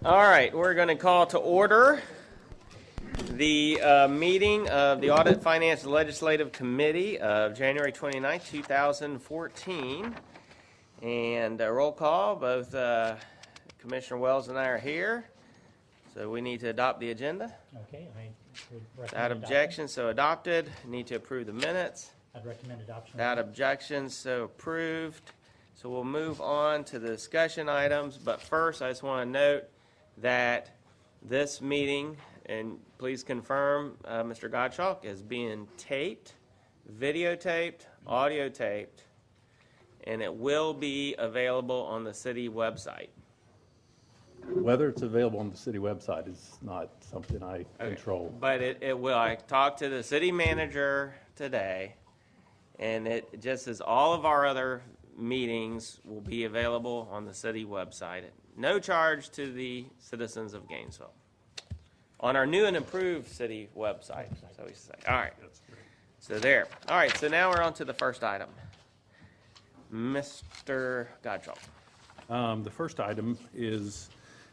All right, we're going to call to order the meeting of the Audit, Finance, and Legislative Committee of January 29, 2014. And roll call, both Commissioner Wells and I are here. So we need to adopt the agenda. Okay, I would recommend Without objection, so adopted. Need to approve the minutes. I'd recommend adoption. Without objection, so approved. So we'll move on to the discussion items. But first, I just want to note that this meeting, and please confirm, Mr. Gottschalk, is being taped, videotaped, audio taped, and it will be available on the city website. Whether it's available on the city website is not something I control. But it will. I talked to the city manager today, and it just as all of our other meetings will be available on the city website. No charge to the citizens of Gainesville. On our new and improved city website, so we say. All right. So there. All right, so now we're on to the first item. Mr. Gottschalk. The first item is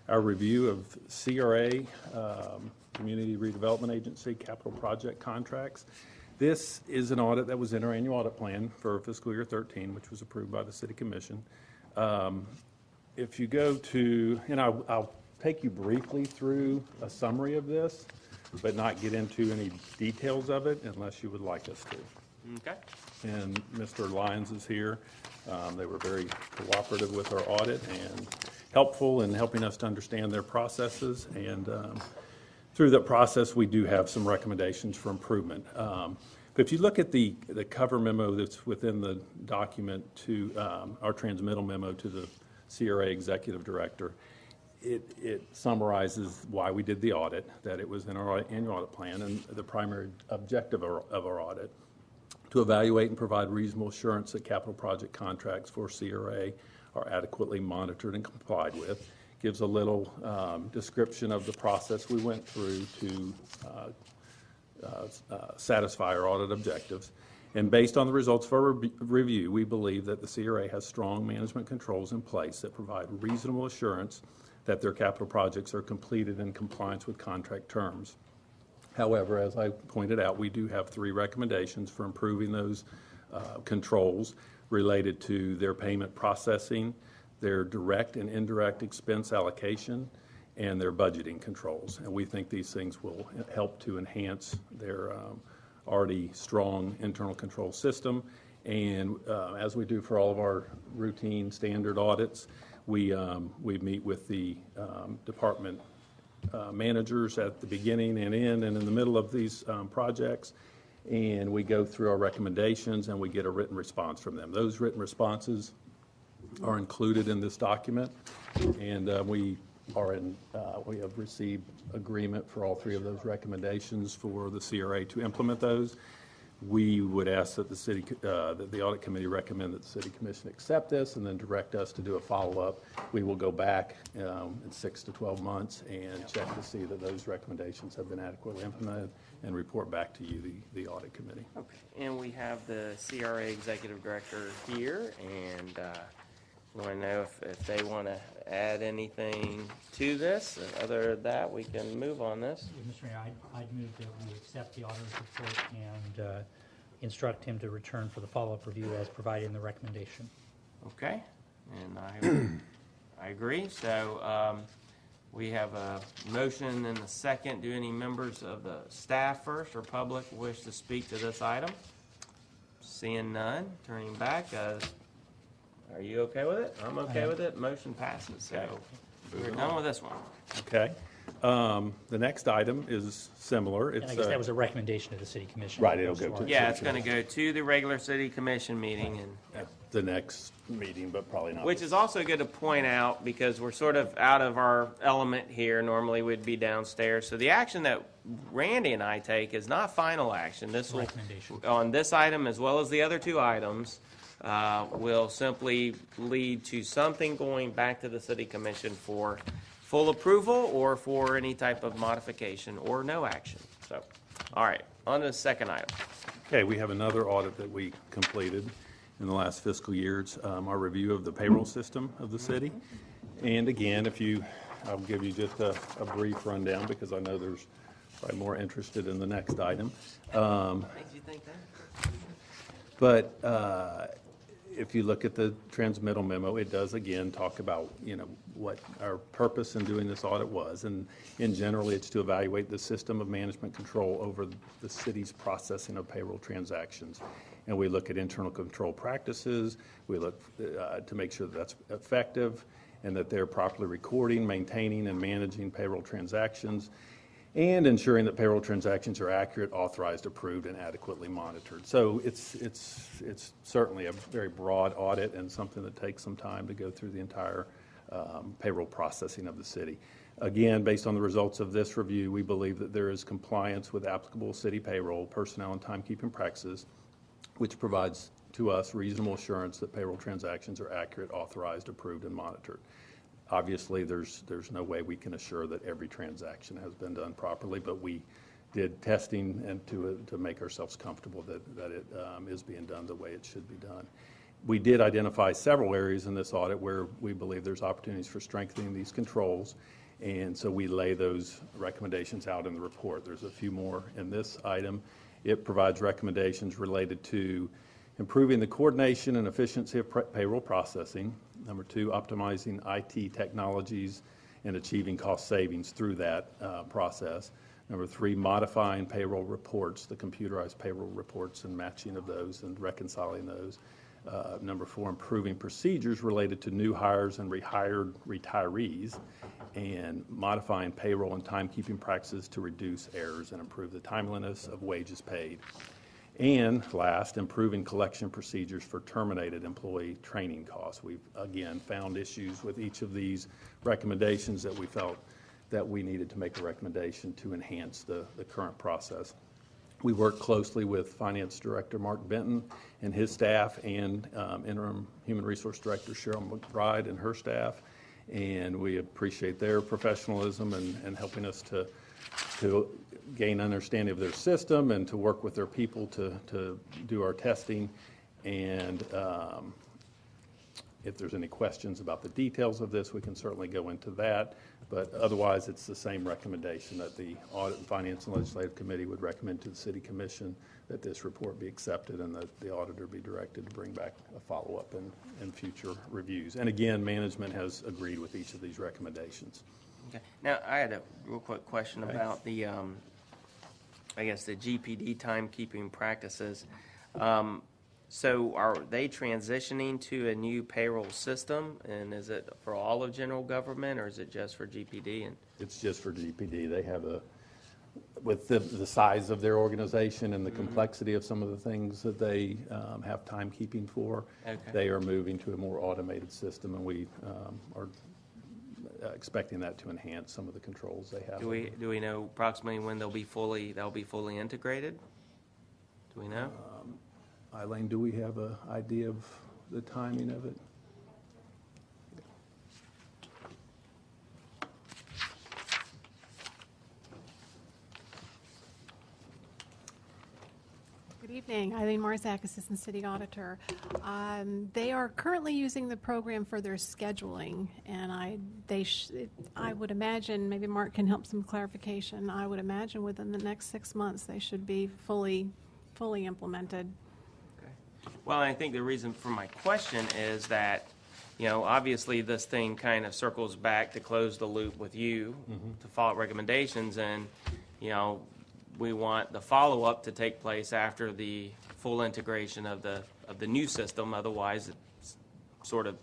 our review of CRA, Community Redevelopment Agency, capital project contracts. This is an audit that was in our annual audit plan for fiscal year 13, which was approved by the City Commission. If you go to, and I'll take you briefly through a summary of this, but not get into any details of it unless you would like us to. Okay. And Mr. Lyons is here. They were very cooperative with our audit and helpful in helping us to understand their processes. And through that process, we do have some recommendations for improvement. But if you look at the cover memo that's within the document to our transmittal memo to the CRA Executive Director, it summarizes why we did the audit, that it was in our annual audit plan, and the primary objective of our audit, to evaluate and provide reasonable assurance that capital project contracts for CRA are adequately monitored and complied with. Gives a little description of the process we went through to satisfy our audit objectives. And based on the results of our review, we believe that the CRA has strong management controls in place that provide reasonable assurance that their capital projects are completed in compliance with contract terms. However, as I pointed out, we do have 3 recommendations for improving those controls related to their payment processing, their direct and indirect expense allocation, and their budgeting controls. And we think these things will help to enhance their already strong internal control system. And as we do for all of our routine standard audits, we meet with the department managers at the beginning and in the middle of these projects, and we go through our recommendations and we get a written response from them. Those written responses are included in this document, and we have received agreement for all 3 of those recommendations for the CRA to implement those. We would ask that that the audit committee recommend that the City Commission accept this and then direct us to do a follow-up. We will go back in 6 to 12 months and check to see that those recommendations have been adequately implemented and report back to you, the audit committee. Okay. And we have the CRA Executive Director here, and we want to know if they want to add anything to this. Other than that, we can move on this. Mr. Mayor, I'd move that we accept the auditor's report and instruct him to return for the follow-up review as provided in the recommendation. Okay, and I agree. So we have a motion and a second. Do any members of the staff first or public wish to speak to this item? Seeing none, turning back. Are you okay with it? I'm okay with it. Motion passes. So we're done with this one. Okay. The next item is similar. And I guess that was a recommendation to the City Commission. Right, it'll go to Yeah, it's going to go to the regular City Commission meeting, and at the next meeting, but probably not. which is also good to point out because we're sort of out of our element here. Normally we'd be downstairs. So the action that Randy and I take is not final action. This will, on this item as well as the other 2 items, will simply lead to something going back to the City Commission for full approval or for any type of modification or no action. So, all right, on to the second item. Okay, we have another audit that we completed in the last fiscal year. It's our review of the payroll system of the city. And again, if you I'll give you just a brief rundown because I know there's probably more interested in the next item. Makes you think that? But if you look at the transmittal memo, it does again talk about, what our purpose in doing this audit was. And in general, it's to evaluate the system of management control over the city's processing of payroll transactions. And we look at internal control practices. We look to make sure that that's effective and that they're properly recording, maintaining, and managing payroll transactions, and ensuring that payroll transactions are accurate, authorized, approved, and adequately monitored. So it's certainly a very broad audit and something that takes some time to go through the entire payroll processing of the city. Again, based on the results of this review, we believe that there is compliance with applicable city payroll, personnel, and timekeeping practices, which provides to us reasonable assurance that payroll transactions are accurate, authorized, approved, and monitored. Obviously, there's no way we can assure that every transaction has been done properly, but we did testing and to make ourselves comfortable that it is being done the way it should be done. We did identify several areas in this audit where we believe there's opportunities for strengthening these controls, and so we lay those recommendations out in the report. There's a few more in this item. It provides recommendations related to improving the coordination and efficiency of payroll processing. Number 2, optimizing IT technologies and achieving cost savings through that process. Number 3, modifying payroll reports, the computerized payroll reports and matching of those and reconciling those. Number 4, improving procedures related to new hires and rehired retirees, and modifying payroll and timekeeping practices to reduce errors and improve the timeliness of wages paid. And last, improving collection procedures for terminated employee training costs. We've, again, found issues with each of these recommendations that we felt that we needed to make a recommendation to enhance the current process. We work closely with Finance Director Mark Benton and his staff and Interim Human Resource Director Cheryl McBride and her staff, and we appreciate their professionalism and helping us to gain understanding of their system and to work with their people to do our testing. And if there's any questions about the details of this, we can certainly go into that. But otherwise, it's the same recommendation that the Audit and Finance and Legislative Committee would recommend to the City Commission that this report be accepted and that the auditor be directed to bring back a follow-up in future reviews. And again, management has agreed with each of these recommendations. Okay. Now, I had a real quick question about the, I guess, the GPD timekeeping practices. So are they transitioning to a new payroll system, and is it for all of general government, or is it just for GPD? And it's just for GPD. They have with the size of their organization and the complexity of some of the things that they have timekeeping for, they are moving to a more automated system, and we are expecting that to enhance some of the controls they have. Do we know approximately when they'll be fully integrated? Do we know? Eileen, do we have an idea of the timing of it? Good evening. Eileen Marzak, Assistant City Auditor. They are currently using the program for their scheduling, and I would imagine, maybe Mark can help some clarification, I would imagine within the next 6 months they should be fully implemented. Well, I think the reason for my question is that, obviously this thing kind of circles back to close the loop with you to follow recommendations, and, we want the follow-up to take place after the full integration of the new system. Otherwise, it sort of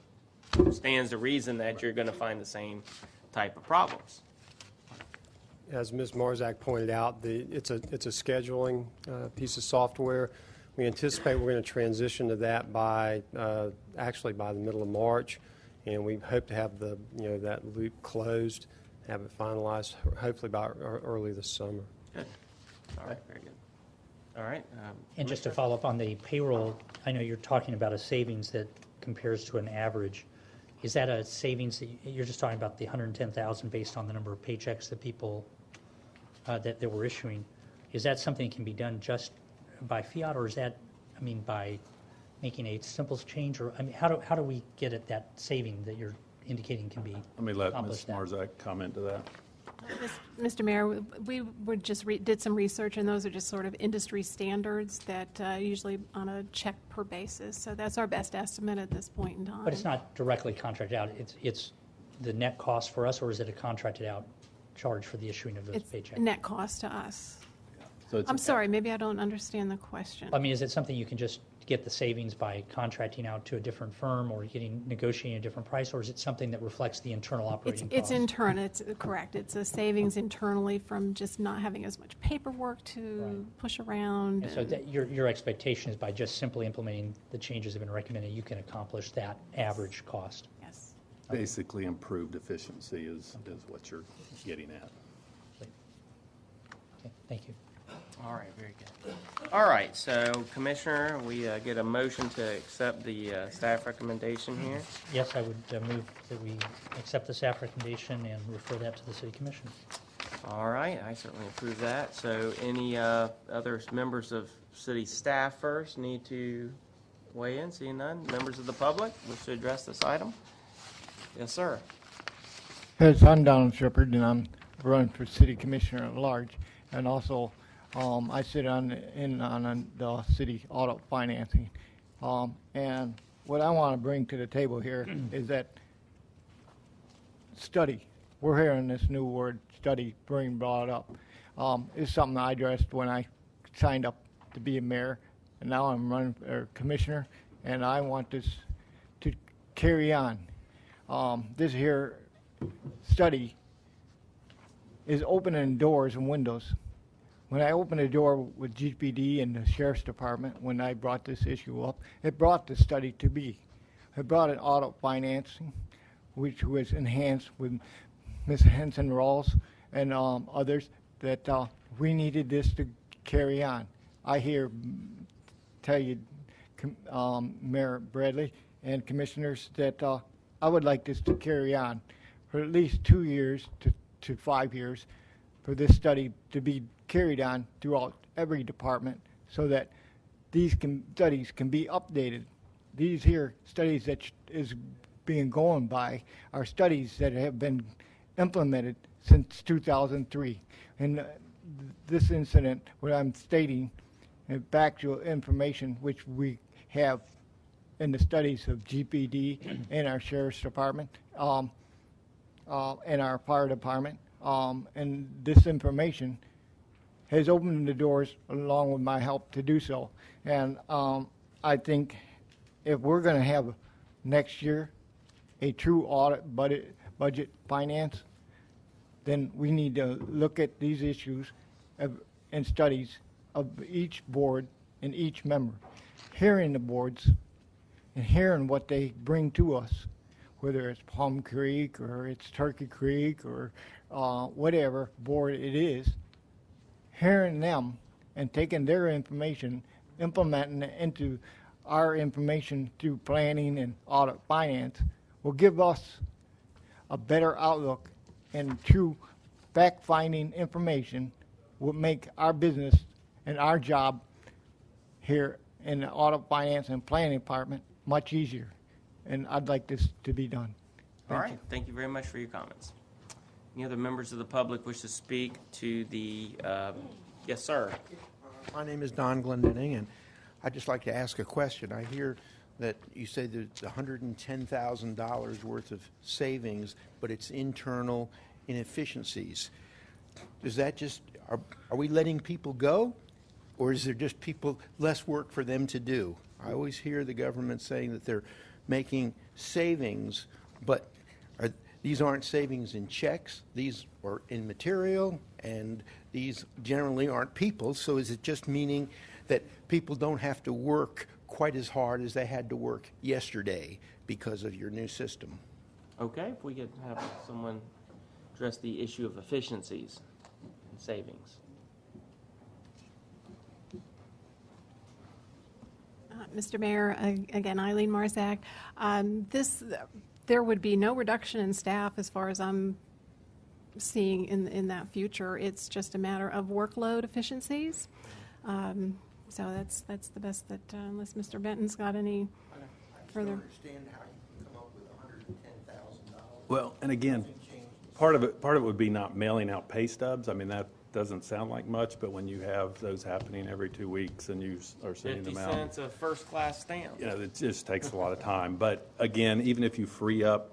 stands to reason that you're going to find the same type of problems. As Ms. Marzak pointed out, it's a scheduling piece of software. We anticipate we're going to transition to that by the middle of March, and we hope to have that loop closed, have it finalized, hopefully by early this summer. Good. All right. Very good. All right. And just to follow up on the payroll, I know you're talking about a savings that compares to an average. Is that a savings that you're just talking about the $110,000 based on the number of paychecks that people that we're issuing? Is that something that can be done just by fiat, or is that, by making a simple change, or how do we get at that saving that you're indicating can be Let me let Ms. accomplished that. Marzak comment to that. Mr. Mayor, we would just did some research, and those are just sort of industry standards that usually on a check per basis. So that's our best estimate at this point in time. But it's not directly contracted out. It's the net cost for us, or is it a contracted out charge for the issuing of those It's paychecks? net cost to us. So it's I'm sorry, maybe I don't understand the question. I mean, is it something you can just get the savings by contracting out to a different firm or negotiating a different price, or is it something that reflects the internal operating It's costs? internal, it's correct. It's a savings internally from just not having as much paperwork to Right. push around. And so your expectation is by just simply implementing the changes that have been recommended, you can accomplish that average cost? Yes. Basically, improved efficiency is what you're getting at. Okay, thank you. All right, very good. All right, so Commissioner, we get a motion to accept the staff recommendation here. Yes, I would move that we accept the staff recommendation and refer that to the City Commission. All right, I certainly approve that. So any other members of city staff first need to weigh in? Seeing none. Members of the public wish to address this item? Yes, sir. Yes, I'm Donald Shepard, and I'm running for City Commissioner at large, and also I sit on the city audit financing. And what I want to bring to the table here is that study. We're hearing this new word, study, being brought up. It's something I addressed when I signed up to be a mayor, and now I'm running for commissioner, and I want this to carry on. This here study is opening doors and windows. When I opened the door with GPD and the Sheriff's Department, when I brought this issue up, it brought the study to be. It brought an audit financing, which was enhanced with Ms. Henson Rawls and others, that we needed this to carry on. I tell you, Mayor Bradley and commissioners, that I would like this to carry on for at least 2 years to 5 years, for this study to be carried on throughout every department, so that these studies can be updated. These here studies that is being going by are studies that have been implemented since 2003. And this incident, what I'm stating, factual information which we have in the studies of GPD and our Sheriff's Department, and our Fire Department, and this information has opened the doors along with my help to do so. And I think if we're going to have next year a true audit budget finance, then we need to look at these issues and studies of each board and each member, hearing the boards and hearing what they bring to us, whether it's Palm Creek or it's Turkey Creek or whatever board it is, hearing them and taking their information, implementing it into our information through planning and audit finance will give us a better outlook, and true fact-finding information will make our business and our job here in the audit finance and planning department much easier. And I'd like this to be done. All right, thank you very much for your comments. Any other members of the public wish to speak to the, yes, sir. My name is Don Glendenning, and I'd just like to ask a question. I hear that you say there's $110,000 worth of savings, but it's internal inefficiencies. Is that just, are we letting people go, or is there just less work for them to do? I always hear the government saying that they're making savings, but these aren't savings in checks. These are in material, and these generally aren't people. So is it just meaning that people don't have to work quite as hard as they had to work yesterday because of your new system? Okay, if we could have someone address the issue of efficiencies and savings. Mr. Mayor, again, Eileen Marzak. There would be no reduction in staff as far as I'm seeing in that future. It's just a matter of workload efficiencies. So that's the best that, unless Mr. Benton's got any further. I don't understand how you come up with $110,000. Well, and again, part of it would be not mailing out pay stubs. I mean, that doesn't sound like much, but when you have those happening every 2 weeks and you are sending 50 them out. cents a first-class stamp. You know, it just takes a lot of time. But again, even if you free up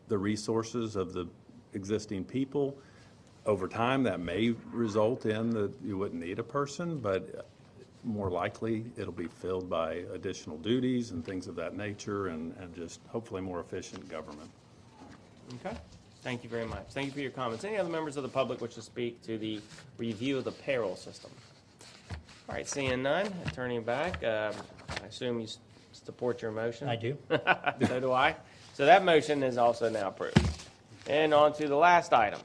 the resources of the existing people, over time, that may result in that you wouldn't need a person, but more likely, it'll be filled by additional duties and things of that nature, and just hopefully more efficient government. Okay. Thank you very much. Thank you for your comments. Any other members of the public wish to speak to the review of the payroll system? All right, seeing none, turning back. I assume you support your motion? I do. So do I. So that motion is also now approved. And on to the last item.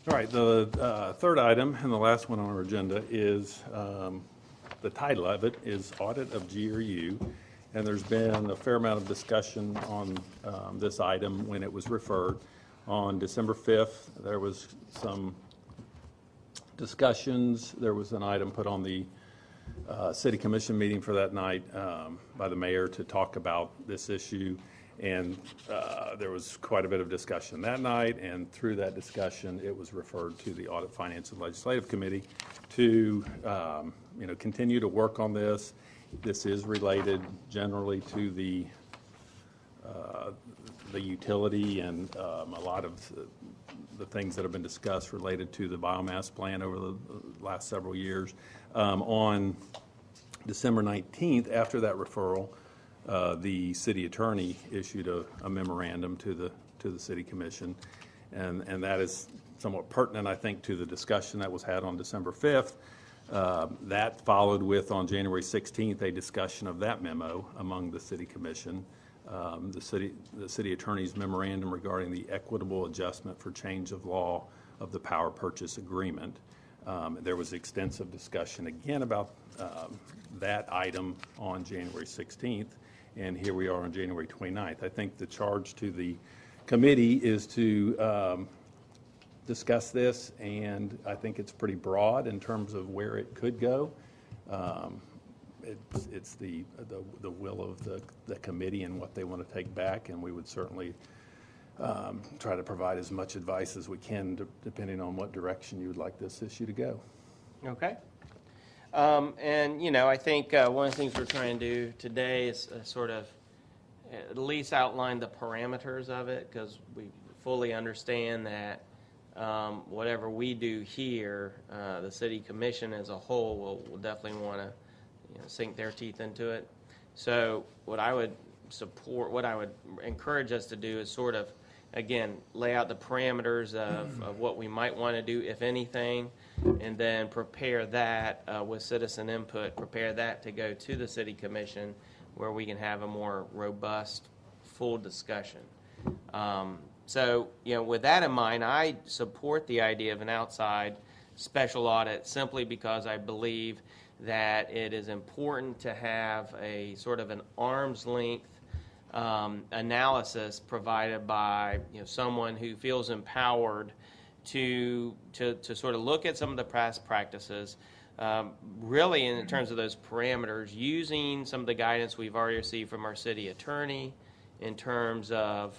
All right, the third item and the last one on our agenda is, the title of it is Audit of GRU. And there's been a fair amount of discussion on this item when it was referred. On December 5th, there was some discussions. There was an item put on the city commission meeting for that night by the mayor to talk about this issue. And there was quite a bit of discussion that night, and through that discussion, it was referred to the Audit, Finance, and Legislative Committee to continue to work on this. This is related generally to the utility and a lot of the things that have been discussed related to the biomass plan over the last several years. On December 19th, after that referral, the city attorney issued a memorandum to the city commission, and that is somewhat pertinent, I think, to the discussion that was had on December 5th. That followed with, on January 16th, a discussion of that memo among the city commission, the city attorney's memorandum regarding the equitable adjustment for change of law of the power purchase agreement. There was extensive discussion again about that item on January 16th, and here we are on January 29th. I think the charge to the committee is to discuss this, and I think it's pretty broad in terms of where it could go. It's the will of the committee and what they want to take back, and we would certainly try to provide as much advice as we can, depending on what direction you would like this issue to go. Okay. And, I think one of the things we're trying to do today is sort of at least outline the parameters of it, because we fully understand that whatever we do here, the city commission as a whole will definitely want to sink their teeth into it. So what I would encourage us to do is sort of, again, lay out the parameters of what we might want to do, if anything, and then prepare that with citizen input, prepare that to go to the city commission where we can have a more robust, full discussion. So, with that in mind, I support the idea of an outside special audit simply because I believe that it is important to have a sort of an arm's length analysis provided by someone who feels empowered to sort of look at some of the past practices, really in terms of those parameters, using some of the guidance we've already received from our city attorney in terms of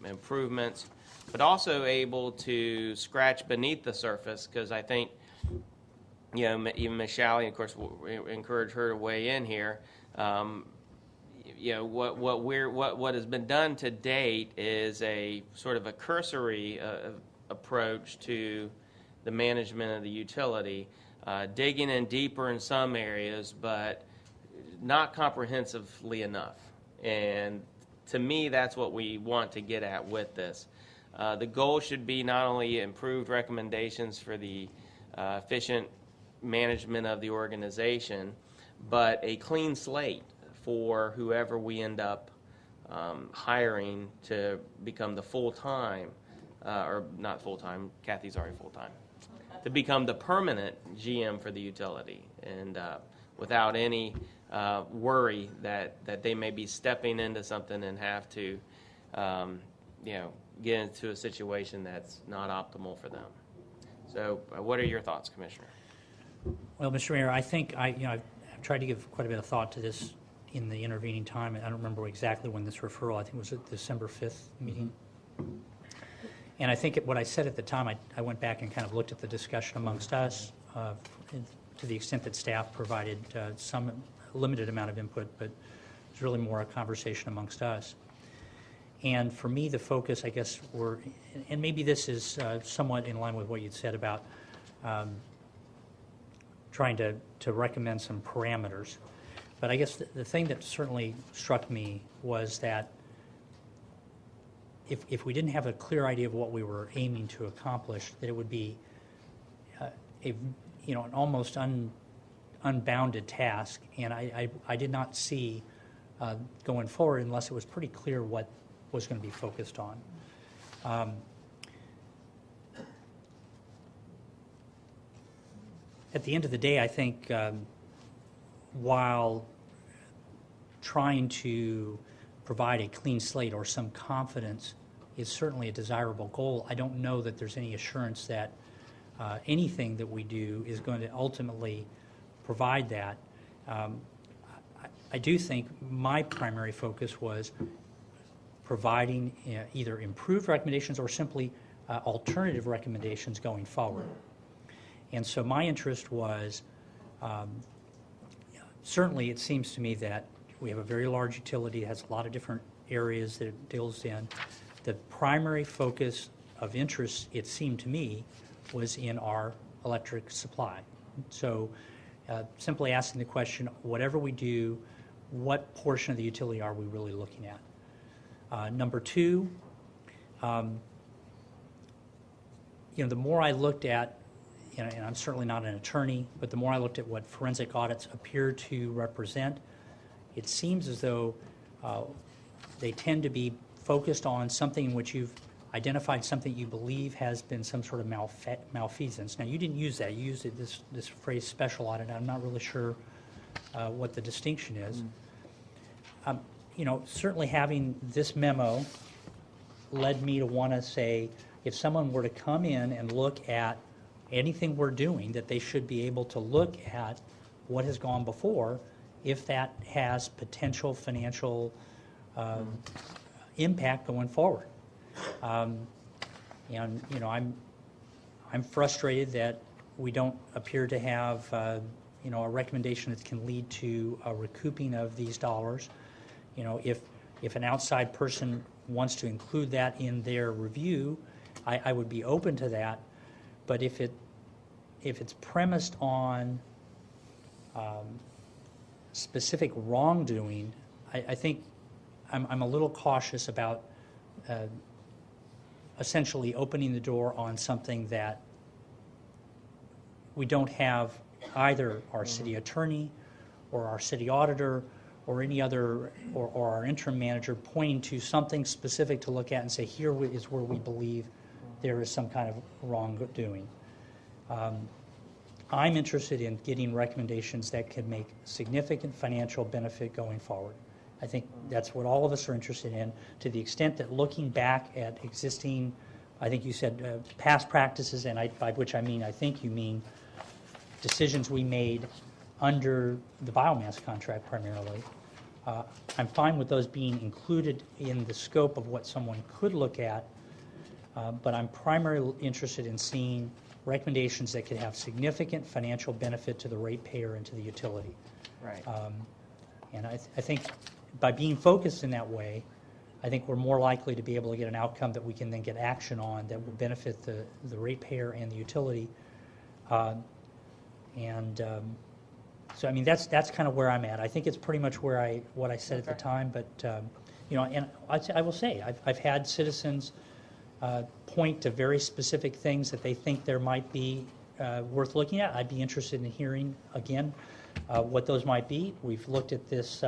improvements, but also able to scratch beneath the surface, because I think even Ms. Shalley, of course, we'll encourage her to weigh in here. What has been done to date is a sort of a cursory approach to the management of the utility, digging in deeper in some areas, but not comprehensively enough. And to me, that's what we want to get at with this. The goal should be not only improved recommendations for the efficient management of the organization, but a clean slate for whoever we end up hiring to become the full-time, or not full-time, Kathy's already full-time, to become the permanent GM for the utility, and without any worry that they may be stepping into something and have to get into a situation that's not optimal for them. So what are your thoughts, Commissioner? Well, Mr. Mayor, I think I've tried to give quite a bit of thought to this in the intervening time, and I don't remember exactly when this referral, I think it was at December 5th meeting. And I think what I said at the time, I went back and kind of looked at the discussion amongst us, to the extent that staff provided some limited amount of input, but it was really more a conversation amongst us. And for me, the focus, I guess, and maybe this is somewhat in line with what you'd said about trying to recommend some parameters. But I guess the thing that certainly struck me was that if we didn't have a clear idea of what we were aiming to accomplish, that it would be an almost unbounded task. And I did not see going forward unless it was pretty clear what was going to be focused on. At the end of the day, I think while trying to provide a clean slate or some confidence is certainly a desirable goal, I don't know that there's any assurance that anything that we do is going to ultimately provide that. I do think my primary focus was providing either improved recommendations or simply alternative recommendations going forward. And so my interest was, certainly it seems to me that we have a very large utility, it has a lot of different areas that it deals in. The primary focus of interest, it seemed to me, was in our electric supply. So simply asking the question, whatever we do, what portion of the utility are we really looking at? Number two, the more I looked at, and I'm certainly not an attorney, but the more I looked at what forensic audits appear to represent, it seems as though they tend to be focused on something in which you've identified something you believe has been some sort of malfeasance. Now, you didn't use that. You used this phrase special audit. I'm not really sure what the distinction is. Certainly having this memo led me to want to say, if someone were to come in and look at anything we're doing, that they should be able to look at what has gone before, if that has potential financial impact going forward. I'm frustrated that we don't appear to have a recommendation that can lead to a recouping of these dollars. If an outside person wants to include that in their review, I would be open to that. But if it's premised on specific wrongdoing, I think I'm a little cautious about essentially opening the door on something that we don't have either our city attorney or our city auditor or any other, or our interim manager pointing to something specific to look at and say, here is where we believe there is some kind of wrongdoing. I'm interested in getting recommendations that can make significant financial benefit going forward. I think that's what all of us are interested in, to the extent that looking back at existing, I think you said past practices, and by which I mean, I think you mean decisions we made under the biomass contract primarily. I'm fine with those being included in the scope of what someone could look at, but I'm primarily interested in seeing recommendations that could have significant financial benefit to the ratepayer and to the utility. Right. And I think by being focused in that way, I think we're more likely to be able to get an outcome that we can then get action on that will benefit the ratepayer and the utility. So I mean that's kind of where I'm at. I think it's pretty much what I said at the time. But and I will say I've had citizens point to very specific things that they think there might be worth looking at. I'd be interested in hearing again what those might be. We've looked at this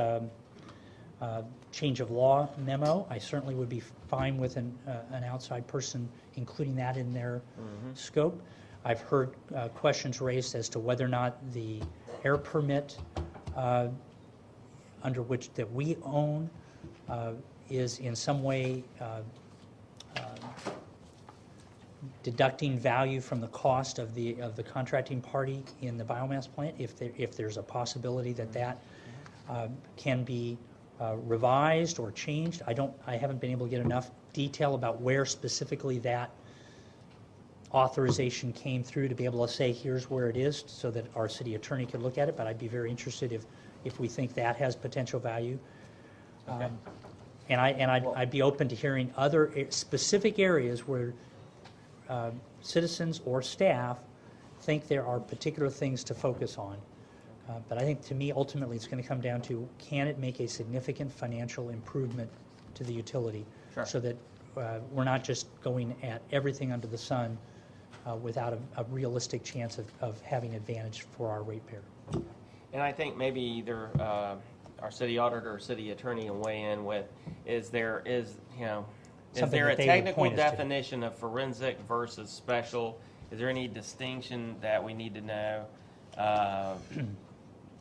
change of law memo. I certainly would be fine with an outside person including that in their scope. I've heard questions raised as to whether or not the air permit under which that we own is in some way deducting value from the cost of the contracting party in the biomass plant. If there's a possibility that can be revised or changed. I haven't been able to get enough detail about where specifically that authorization came through to be able to say, here's where it is, so that our city attorney could look at it, but I'd be very interested if we think that has potential value. Okay. I'd be open to hearing other specific areas where citizens or staff think there are particular things to focus on. But I think, to me, ultimately, it's going to come down to, can it make a significant financial improvement to the utility? Sure. So that we're not just going at everything under the sun without a realistic chance of having advantage for our ratepayer. And I think maybe either our city auditor or city attorney can weigh in with, is there a Something that they would technical point us to. definition of forensic versus special? Is there any distinction that we need to know,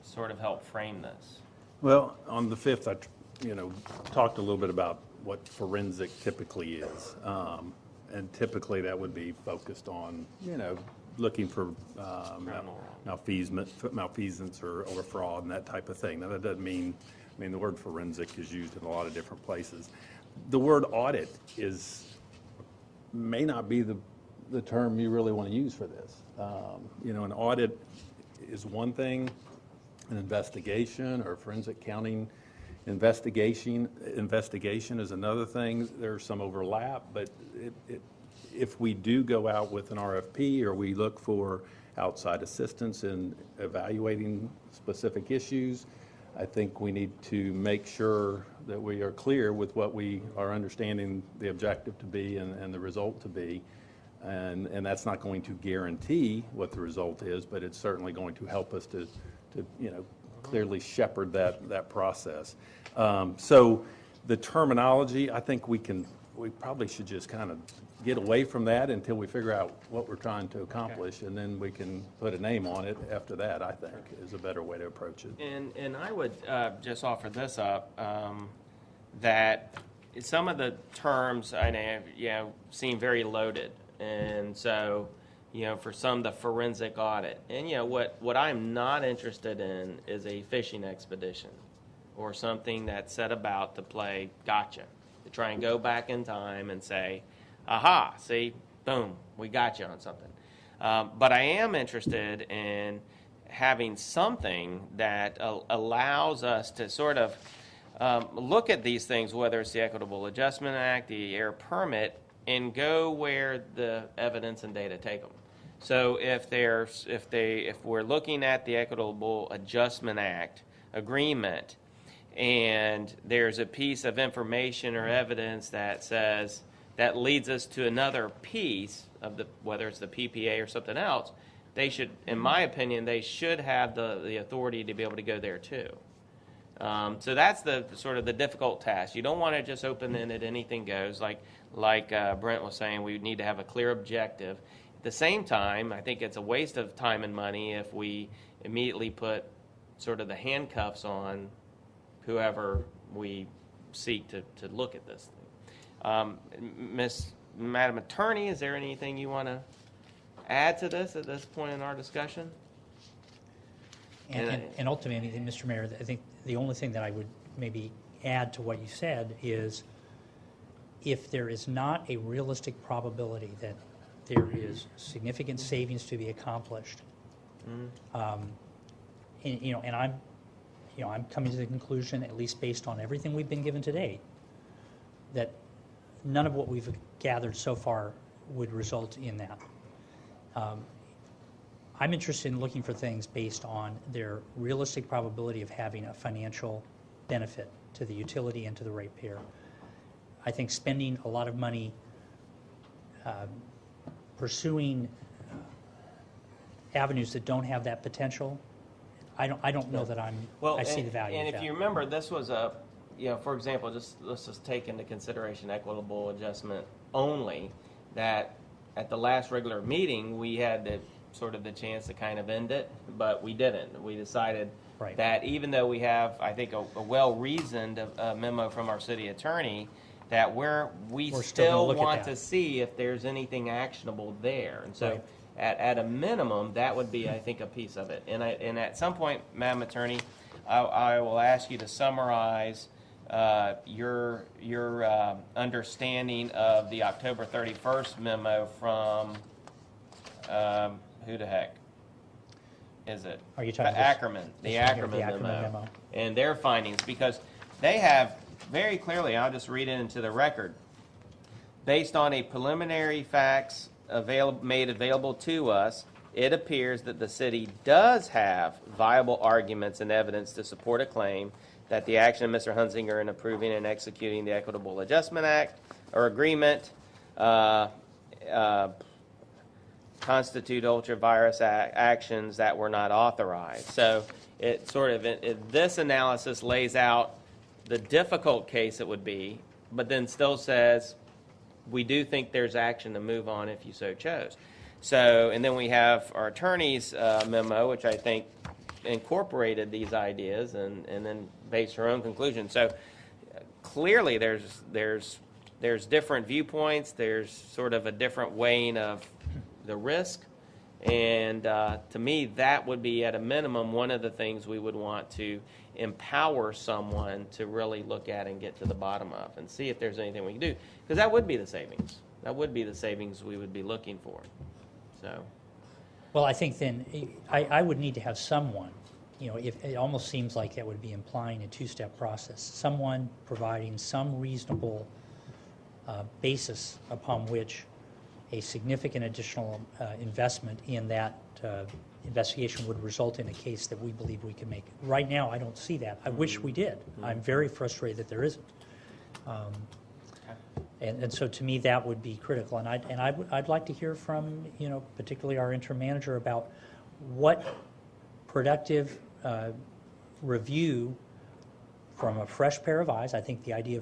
sort of help frame this? Well, on the 5th, I talked a little bit about what forensic typically is. And typically that would be focused on, looking for malfeasance or fraud and that type of thing. Now, that doesn't mean, the word forensic is used in a lot of different places. The word audit may not be the term you really want to use for this. An audit is one thing, an investigation or forensic accounting investigation is another thing. There's some overlap, but if we do go out with an RFP or we look for outside assistance in evaluating specific issues, I think we need to make sure that we are clear with what we are understanding the objective to be and the result to be. And that's not going to guarantee what the result is, but it's certainly going to help us to clearly shepherd that process. So the terminology, I think we probably should just kind of get away from that until we figure out what we're trying to accomplish, and then we can put a name on it after that, I think, is a better way to approach it. And I would just offer this up, that some of the terms I know, seem very loaded. And so, for some, the forensic audit. And, what I'm not interested in is a fishing expedition or something that's set about to play gotcha, to try and go back in time and say, aha, see, boom, we got you on something. But I am interested in having something that allows us to sort of look at these things, whether it's the Equitable Adjustment Act, the air permit, and go where the evidence and data take them. So if we're looking at the Equitable Adjustment Act agreement, and there's a piece of information or evidence that says that leads us to another piece of whether it's the PPA or something else, they should, in my opinion, they should have the authority to be able to go there too. So that's the sort of the difficult task. You don't want to just open-ended, anything goes. Like Brent was saying, we need to have a clear objective. At the same time, I think it's a waste of time and money if we immediately put sort of the handcuffs on whoever we seek to look at this thing. Madam Attorney, is there anything you want to add to this at this point in our discussion? And ultimately, Mr. Mayor, I think the only thing that I would maybe add to what you said is, if there is not a realistic probability that there is significant savings to be accomplished, and I'm coming to the conclusion, at least based on everything we've been given today, that none of what we've gathered so far would result in that. I'm interested in looking for things based on their realistic probability of having a financial benefit to the utility and to the ratepayer. I think spending a lot of money pursuing avenues that don't have that potential, I don't know that I see the value of that. And if you remember, this was for example, let's just take into consideration equitable adjustment only, that at the last regular meeting, we had the chance to kind of end it, but we didn't. We decided that even though we have, I think, a well-reasoned memo from our city attorney, that we still want to see if there's anything actionable there. And so at a minimum, that would be, I think, a piece of it. And at some point, Madam Attorney, I will ask you to summarize your understanding of the October 31st memo from who the heck is it? Are you talking Ackerman, the this one here, Ackerman the Ackerman memo, memo. and their findings, because they have very clearly, I'll just read it into the record, based on a preliminary facts made available to us, it appears that the city does have viable arguments and evidence to support a claim that the action of Mr. Hunzinger in approving and executing the Equitable Adjustment Act or Agreement constitute ultra-virus actions that were not authorized. So it sort of, this analysis lays out the difficult case it would be, but then still says, we do think there's action to move on if you so chose. So, and then we have our attorney's memo, which I think incorporated these ideas and then based her own conclusion. So clearly there's different viewpoints. There's sort of a different weighing of the risk. And to me, that would be at a minimum one of the things we would want to empower someone to really look at and get to the bottom of and see if there's anything we can do. Because that would be the savings. That would be the savings we would be looking for. So, Well, I think then I would need to have someone, if it almost seems like that would be implying a two-step process, someone providing some reasonable basis upon which a significant additional investment in that investigation would result in a case that we believe we can make. Right now, I don't see that. I wish we did. I'm very frustrated that there isn't. And so to me, that would be critical. And I'd like to hear from, particularly our interim manager about what productive review from a fresh pair of eyes. I think the idea of